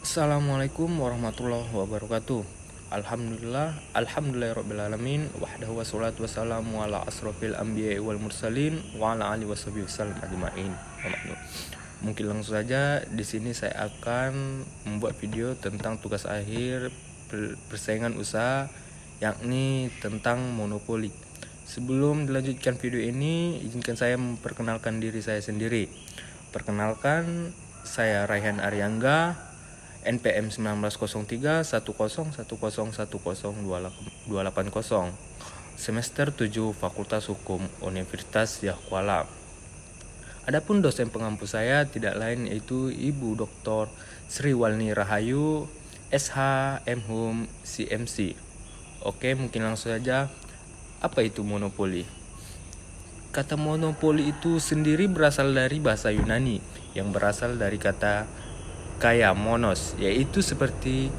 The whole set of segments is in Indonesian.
Assalamualaikum warahmatullahi wabarakatuh. Alhamdulillahirabbil alamin wahdahu wassalatu wassalamu ala asrofil anbiya'i wal mursalin wa ala alihi washabihi wasallam ajmain. Mungkin langsung saja di sini saya akan membuat video tentang tugas akhir persaingan usaha, yakni tentang monopoli. Sebelum dilanjutkan video ini, izinkan saya memperkenalkan diri saya sendiri. Perkenalkan, saya Raihan Aryangga, NPM 1903 1010102080, semester 7 Fakultas Hukum Universitas Yahkuala. Adapun dosen pengampu saya tidak lain yaitu Ibu Dr. Sri Walni Rahayu, SH, MHum, CMC. Oke, mungkin langsung saja. Apa itu monopoli? Kata monopoli itu sendiri berasal dari bahasa Yunani yang berasal dari kata kaya monos, yaitu seperti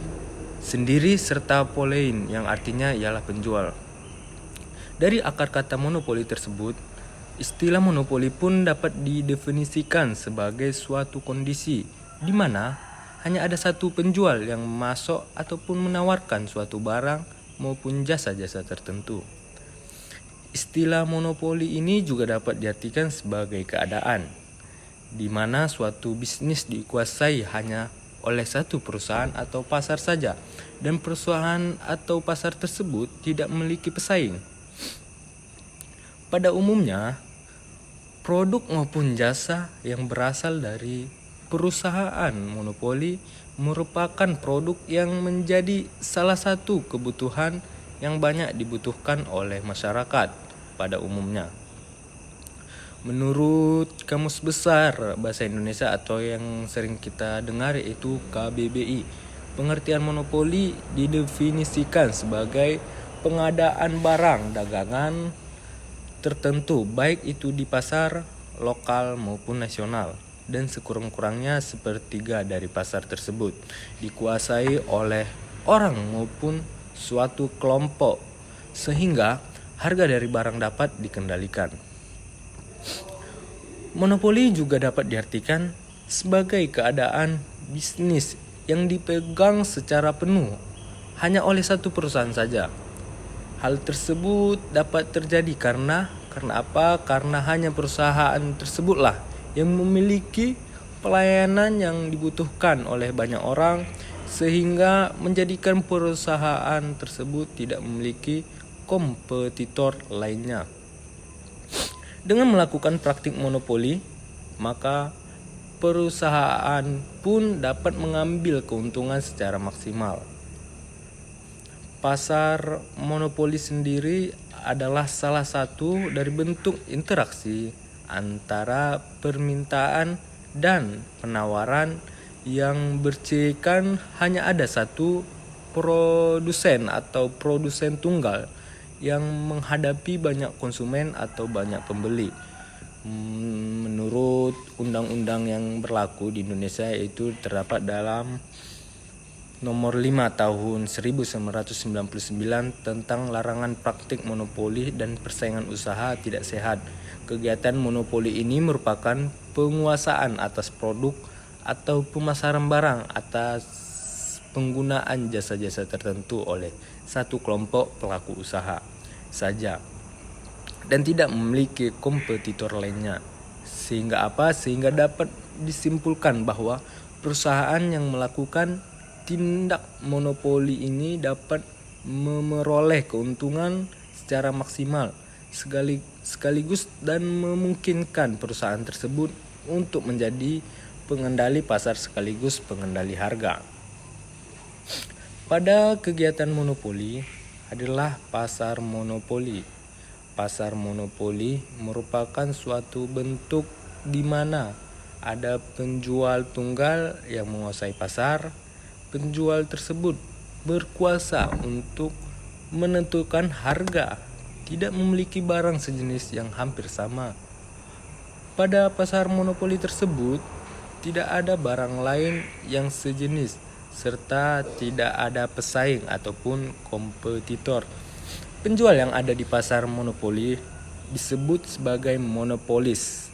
sendiri, serta polein yang artinya ialah penjual. Dari akar kata monopoli tersebut, istilah monopoli pun dapat didefinisikan sebagai suatu kondisi di mana hanya ada satu penjual yang memasok ataupun menawarkan suatu barang maupun jasa-jasa tertentu. Istilah monopoli ini juga dapat diartikan sebagai keadaan di mana suatu bisnis dikuasai hanya oleh satu perusahaan atau pasar saja, dan perusahaan atau pasar tersebut tidak memiliki pesaing. Pada umumnya, produk maupun jasa yang berasal dari perusahaan monopoli merupakan produk yang menjadi salah satu kebutuhan yang banyak dibutuhkan oleh masyarakat pada umumnya. Menurut Kamus Besar Bahasa Indonesia atau yang sering kita dengar yaitu KBBI, pengertian monopoli didefinisikan sebagai pengadaan barang dagangan tertentu, baik itu di pasar lokal maupun nasional, dan sekurang-kurangnya sepertiga dari pasar tersebut dikuasai oleh orang maupun suatu kelompok, sehingga harga dari barang dapat dikendalikan. Monopoli juga dapat diartikan sebagai keadaan bisnis yang dipegang secara penuh hanya oleh satu perusahaan saja. Hal tersebut dapat terjadi karena apa? Karena hanya perusahaan tersebutlah yang memiliki pelayanan yang dibutuhkan oleh banyak orang, sehingga menjadikan perusahaan tersebut tidak memiliki kompetitor lainnya. Dengan melakukan praktik monopoli, maka perusahaan pun dapat mengambil keuntungan secara maksimal. Pasar monopoli sendiri adalah salah satu dari bentuk interaksi antara permintaan dan penawaran yang bercirikan hanya ada satu produsen atau produsen tunggal yang menghadapi banyak konsumen atau banyak pembeli. Menurut undang-undang yang berlaku di Indonesia, yaitu terdapat dalam nomor 5 tahun 1999 tentang larangan praktik monopoli dan persaingan usaha tidak sehat. Kegiatan monopoli ini merupakan penguasaan atas produk atau pemasaran barang atas penggunaan jasa-jasa tertentu oleh satu kelompok pelaku usaha saja dan tidak memiliki kompetitor lainnya. Sehingga dapat disimpulkan bahwa perusahaan yang melakukan tindak monopoli ini dapat memperoleh keuntungan secara maksimal sekaligus dan memungkinkan perusahaan tersebut untuk menjadi pengendali pasar sekaligus pengendali harga. Pada kegiatan monopoli adalah pasar monopoli. Pasar monopoli merupakan suatu bentuk di mana ada penjual tunggal yang menguasai pasar. Penjual tersebut berkuasa untuk menentukan harga, tidak memiliki barang sejenis yang hampir sama. Pada pasar monopoli tersebut, tidak ada barang lain yang sejenis, serta tidak ada pesaing ataupun kompetitor. Penjual yang ada di pasar monopoli disebut sebagai monopolis.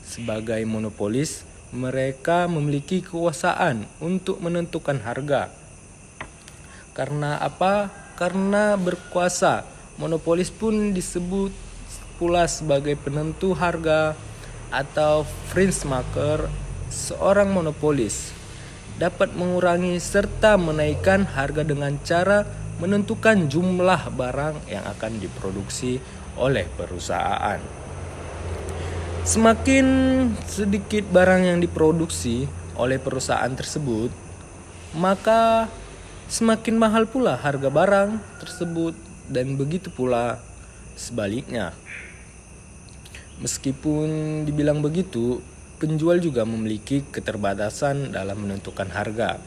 Sebagai monopolis, mereka memiliki kekuasaan untuk menentukan harga. Karena apa? Karena berkuasa. Monopolis pun disebut pula sebagai penentu harga atau fringe maker. Seorang monopolis dapat mengurangi serta menaikkan harga dengan cara menentukan jumlah barang yang akan diproduksi oleh perusahaan. Semakin sedikit barang yang diproduksi oleh perusahaan tersebut, maka semakin mahal pula harga barang tersebut, dan begitu pula sebaliknya. Meskipun dibilang begitu, penjual juga memiliki keterbatasan dalam menentukan harga.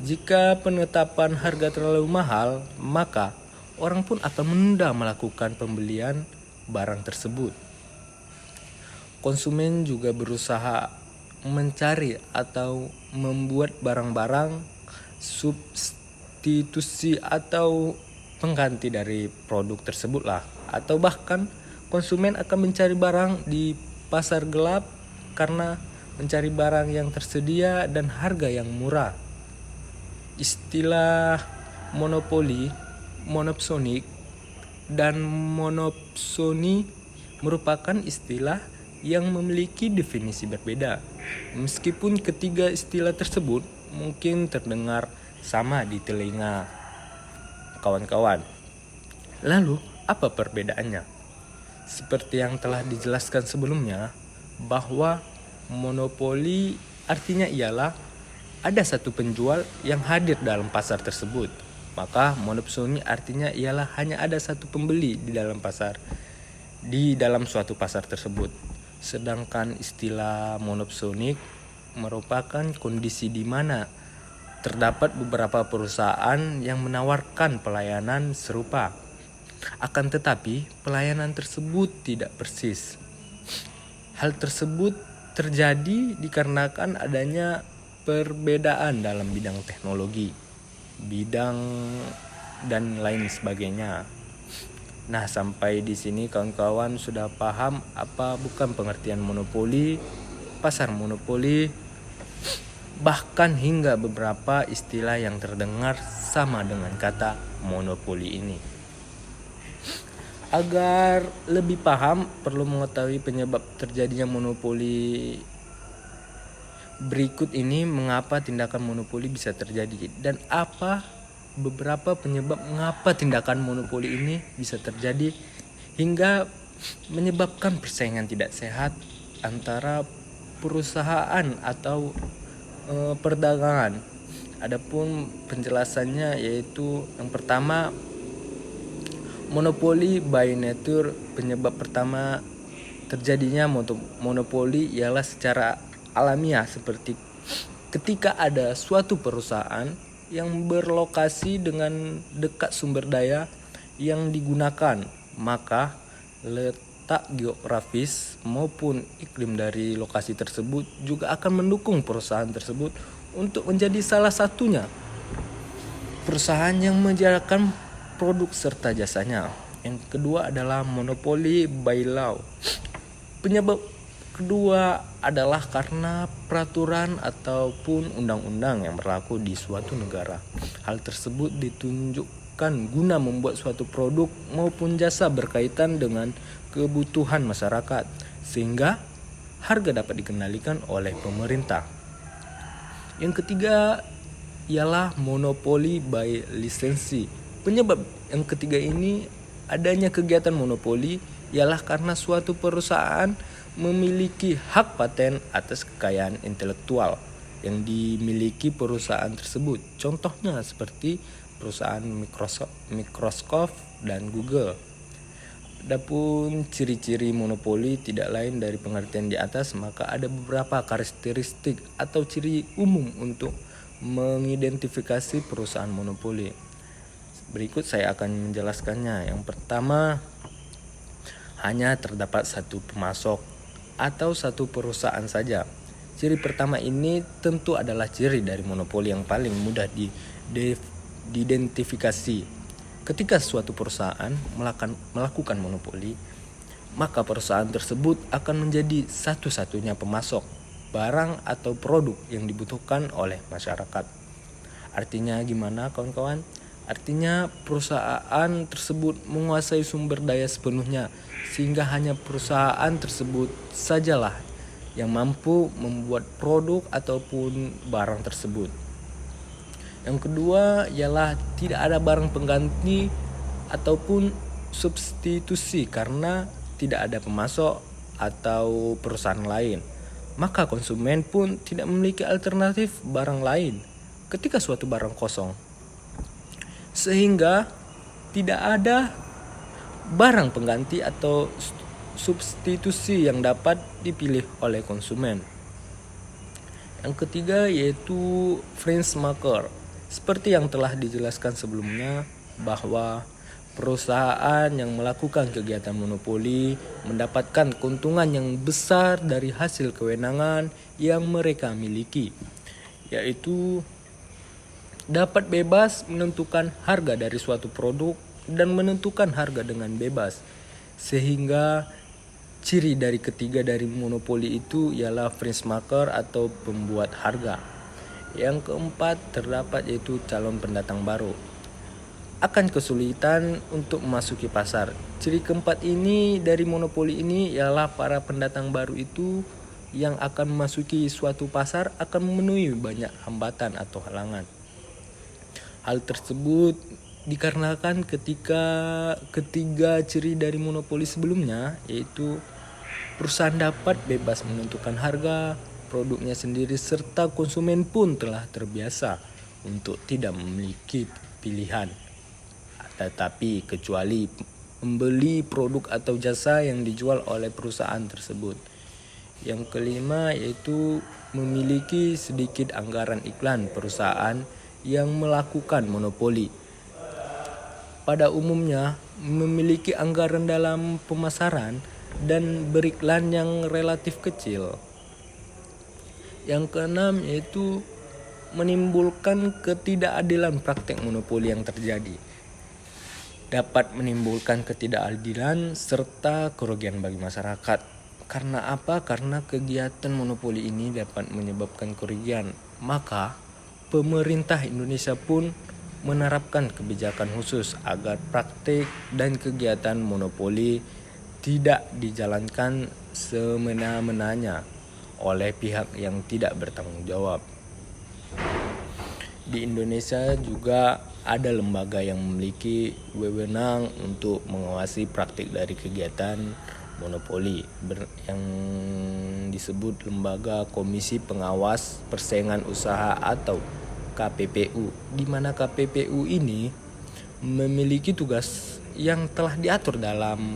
Jika penetapan harga terlalu mahal, maka orang pun akan menunda melakukan pembelian barang tersebut. Konsumen juga berusaha mencari atau membuat barang-barang substitusi atau pengganti dari produk tersebut lah. Atau bahkan konsumen akan mencari barang di pasar gelap karena mencari barang yang tersedia dan harga yang murah. Istilah monopoli, monopsonik, dan monopsoni merupakan istilah yang memiliki definisi berbeda. Meskipun ketiga istilah tersebut mungkin terdengar sama di telinga kawan-kawan. Lalu, apa perbedaannya? Seperti yang telah dijelaskan sebelumnya, bahwa monopoli artinya ialah ada satu penjual yang hadir dalam pasar tersebut. Maka monopsoni artinya ialah hanya ada satu pembeli di dalam suatu pasar tersebut. Sedangkan istilah monopsonik merupakan kondisi di mana terdapat beberapa perusahaan yang menawarkan pelayanan serupa. Akan tetapi, pelayanan tersebut tidak persis. Hal tersebut terjadi dikarenakan adanya perbedaan dalam bidang teknologi, bidang dan lain sebagainya. Nah, sampai di sini kawan-kawan sudah paham apa bukan pengertian monopoli, pasar monopoli, bahkan hingga beberapa istilah yang terdengar sama dengan kata monopoli ini. Agar lebih paham, perlu mengetahui penyebab terjadinya monopoli berikut ini, mengapa tindakan monopoli bisa terjadi dan apa beberapa penyebab mengapa tindakan monopoli ini bisa terjadi hingga menyebabkan persaingan tidak sehat antara perusahaan atau perdagangan. Adapun penjelasannya yaitu yang pertama, monopoli by nature. Penyebab pertama terjadinya monopoli ialah secara alamiah, seperti ketika ada suatu perusahaan yang berlokasi dengan dekat sumber daya yang digunakan, maka letak geografis maupun iklim dari lokasi tersebut juga akan mendukung perusahaan tersebut untuk menjadi salah satunya perusahaan yang menjalankan produk serta jasanya. Yang kedua adalah monopoli by law. Penyebab kedua adalah karena peraturan ataupun undang-undang yang berlaku di suatu negara. Hal tersebut ditunjukkan guna membuat suatu produk maupun jasa berkaitan dengan kebutuhan masyarakat, sehingga harga dapat dikendalikan oleh pemerintah. Yang ketiga ialah monopoli by lisensi. Penyebab yang ketiga ini adanya kegiatan monopoli ialah karena suatu perusahaan memiliki hak paten atas kekayaan intelektual yang dimiliki perusahaan tersebut. Contohnya seperti perusahaan Microsoft dan Google. Adapun ciri-ciri monopoli tidak lain dari pengertian di atas, maka ada beberapa karakteristik atau ciri umum untuk mengidentifikasi perusahaan monopoli. Berikut saya akan menjelaskannya. Yang pertama, hanya terdapat satu pemasok atau satu perusahaan saja. Ciri pertama ini tentu adalah ciri dari monopoli yang paling mudah diidentifikasi. Ketika suatu perusahaan melakukan monopoli, maka perusahaan tersebut akan menjadi satu-satunya pemasok. barang atau produk yang dibutuhkan oleh masyarakat. Artinya gimana kawan-kawan? Artinya perusahaan tersebut menguasai sumber daya sepenuhnya, sehingga hanya perusahaan tersebut sajalah yang mampu membuat produk ataupun barang tersebut. Yang kedua ialah tidak ada barang pengganti ataupun substitusi karena tidak ada pemasok atau perusahaan lain. Maka konsumen pun tidak memiliki alternatif barang lain ketika suatu barang kosong. Sehingga tidak ada barang pengganti atau substitusi yang dapat dipilih oleh konsumen. Yang ketiga yaitu Franz Macker. Seperti yang telah dijelaskan sebelumnya bahwa perusahaan yang melakukan kegiatan monopoli mendapatkan keuntungan yang besar dari hasil kewenangan yang mereka miliki, yaitu dapat bebas menentukan harga dari suatu produk dan menentukan harga dengan bebas. Sehingga ciri dari ketiga dari monopoli itu ialah Franz Macker atau pembuat harga. Yang keempat terdapat yaitu calon pendatang baru. Akan kesulitan untuk memasuki pasar. Ciri keempat ini dari monopoli ini ialah para pendatang baru itu yang akan memasuki suatu pasar akan memenuhi banyak hambatan atau halangan. Hal tersebut dikarenakan ketika ketiga ciri dari monopoli sebelumnya, yaitu perusahaan dapat bebas menentukan harga produknya sendiri serta konsumen pun telah terbiasa untuk tidak memiliki pilihan, tetapi kecuali membeli produk atau jasa yang dijual oleh perusahaan tersebut. Yang kelima yaitu memiliki sedikit anggaran iklan perusahaan yang melakukan monopoli. Pada umumnya memiliki anggaran dalam pemasaran dan beriklan yang relatif kecil. Yang keenam yaitu menimbulkan ketidakadilan praktek monopoli yang terjadi. Dapat menimbulkan ketidakadilan serta kerugian bagi masyarakat. Karena apa? Karena kegiatan monopoli ini dapat menyebabkan kerugian. Maka pemerintah Indonesia pun menerapkan kebijakan khusus agar praktik dan kegiatan monopoli tidak dijalankan semena-menanya oleh pihak yang tidak bertanggung jawab. Di Indonesia juga ada lembaga yang memiliki wewenang untuk mengawasi praktik dari kegiatan monopoli yang disebut Lembaga Komisi Pengawas Persaingan Usaha atau KPPU, di mana KPPU ini memiliki tugas yang telah diatur dalam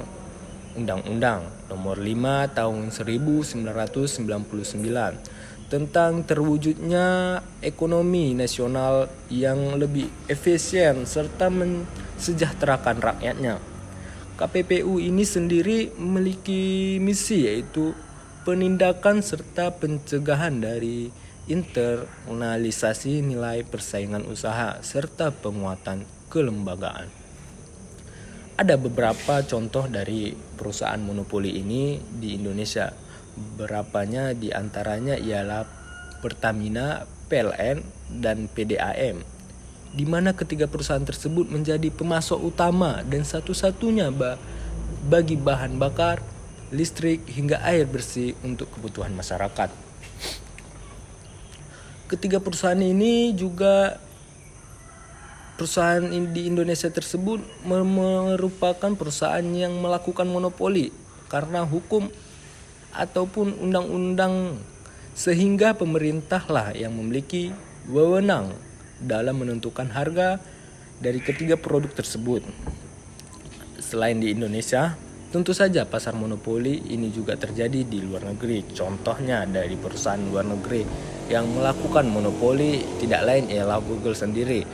Undang-Undang Nomor 5 Tahun 1999 tentang terwujudnya ekonomi nasional yang lebih efisien serta mensejahterakan rakyatnya. KPPU ini sendiri memiliki misi yaitu penindakan serta pencegahan dari internalisasi nilai persaingan usaha serta penguatan kelembagaan. Ada beberapa contoh dari perusahaan monopoli ini di Indonesia. Beberapanya di antaranya ialah Pertamina, PLN, dan PDAM, di mana ketiga perusahaan tersebut menjadi pemasok utama dan satu-satunya bagi bahan bakar, listrik, hingga air bersih untuk kebutuhan masyarakat. Ketiga perusahaan ini juga perusahaan di Indonesia tersebut merupakan perusahaan yang melakukan monopoli karena hukum ataupun undang-undang, sehingga pemerintahlah yang memiliki wewenang dalam menentukan harga dari ketiga produk tersebut. Selain di Indonesia, tentu saja pasar monopoli ini juga terjadi di luar negeri. Contohnya dari perusahaan luar negeri yang melakukan monopoli tidak lain ialah Google sendiri,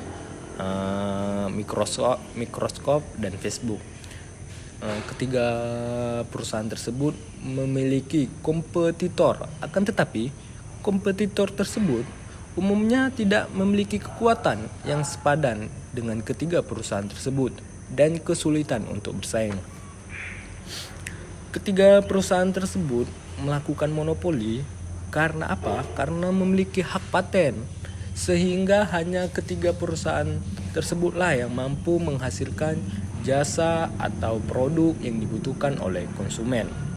Microsoft dan Facebook. Ketiga perusahaan tersebut memiliki kompetitor, akan tetapi kompetitor tersebut umumnya tidak memiliki kekuatan yang sepadan dengan ketiga perusahaan tersebut dan kesulitan untuk bersaing. Ketiga perusahaan tersebut melakukan monopoli Karena apa? Karena memiliki hak paten. Sehingga hanya ketiga perusahaan tersebutlah yang mampu menghasilkan jasa atau produk yang dibutuhkan oleh konsumen.